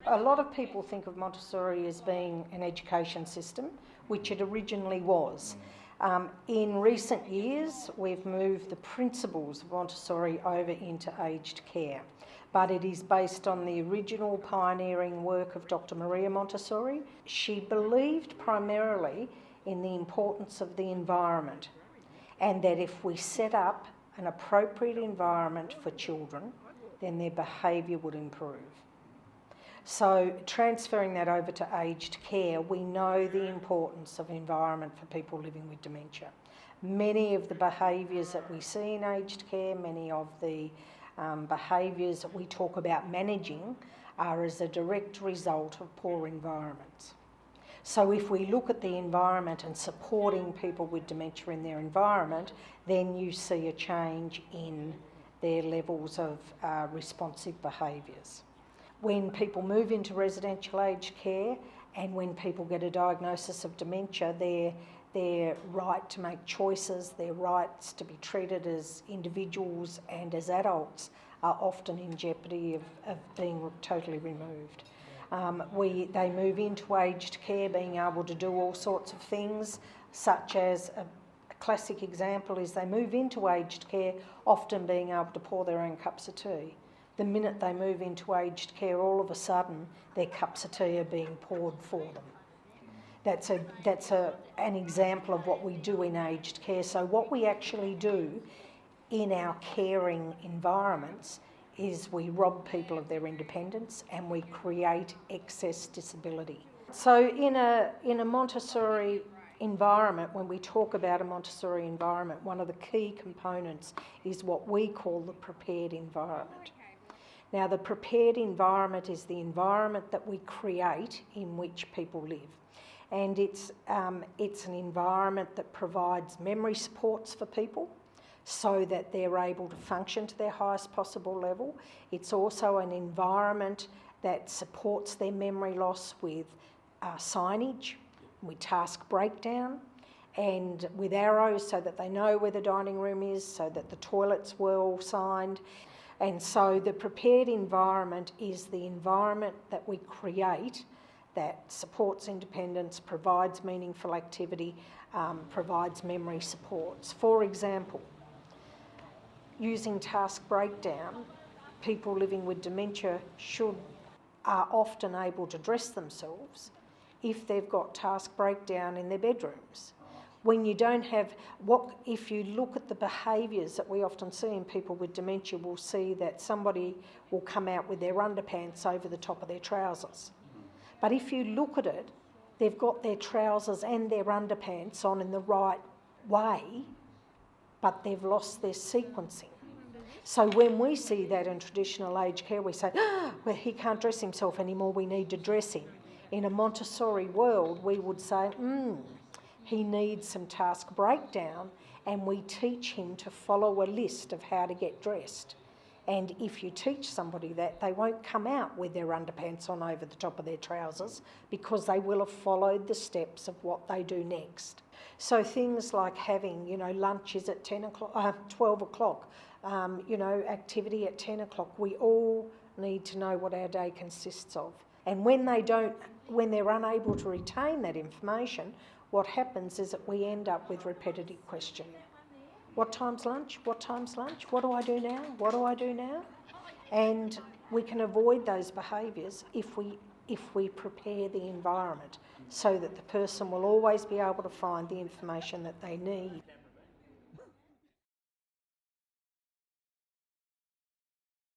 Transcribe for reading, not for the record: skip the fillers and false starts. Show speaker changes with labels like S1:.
S1: A lot of people think of Montessori as being an education system, which it originally was. In recent years, we've moved the principles of Montessori over into aged care, but it is based on the original pioneering work of Dr. Maria Montessori. She believed primarily in the importance of the environment, and that if we set up an appropriate environment for children, then their behaviour would improve. So transferring that over to aged care, we know the importance of environment for people living with dementia. Many of the behaviours that we see in aged care, many of the behaviours that we talk about managing are as a direct result of poor environments. So if we look at the environment and supporting people with dementia in their environment, then you see a change in their levels of responsive behaviours. When people move into residential aged care and when people get a diagnosis of dementia, their right to make choices, their rights to be treated as individuals and as adults are often in jeopardy of being totally removed. They move into aged care being able to do all sorts of things, such as a classic example is they move into aged care often being able to pour their own cups of tea. The minute they move into aged care, all of a sudden their cups of tea are being poured for them. That's an example of what we do in aged care. So what we actually do in our caring environments is we rob people of their independence and we create excess disability. So in a Montessori environment, when we talk about a Montessori environment, one of the key components is what we call the prepared environment. Now, the prepared environment is the environment that we create in which people live. And it's an environment that provides memory supports for people so that they're able to function to their highest possible level. It's also an environment that supports their memory loss with signage, with task breakdown, and with arrows so that they know where the dining room is, so that the toilet's well signed. And so the prepared environment is the environment that we create that supports independence, provides meaningful activity, provides memory supports. For example, using task breakdown, people living with dementia are often able to dress themselves if they've got task breakdown in their bedrooms. When you don't have, if you look at the behaviours that we often see in people with dementia, we'll see that somebody will come out with their underpants over the top of their trousers. But if you look at it, they've got their trousers and their underpants on in the right way, but they've lost their sequencing. So when we see that in traditional aged care, we say, well, he can't dress himself anymore, we need to dress him. In a Montessori world, we would say, he needs some task breakdown, and we teach him to follow a list of how to get dressed. And if you teach somebody that, they won't come out with their underpants on over the top of their trousers because they will have followed the steps of what they do next. So things like having, lunch is at 12 o'clock, activity at 10 o'clock. We all need to know what our day consists of. And when they're unable to retain that information, what happens is that we end up with repetitive questioning. What time's lunch? What time's lunch? What do I do now? What do I do now? And we can avoid those behaviours if we prepare the environment so that the person will always be able to find the information that they need.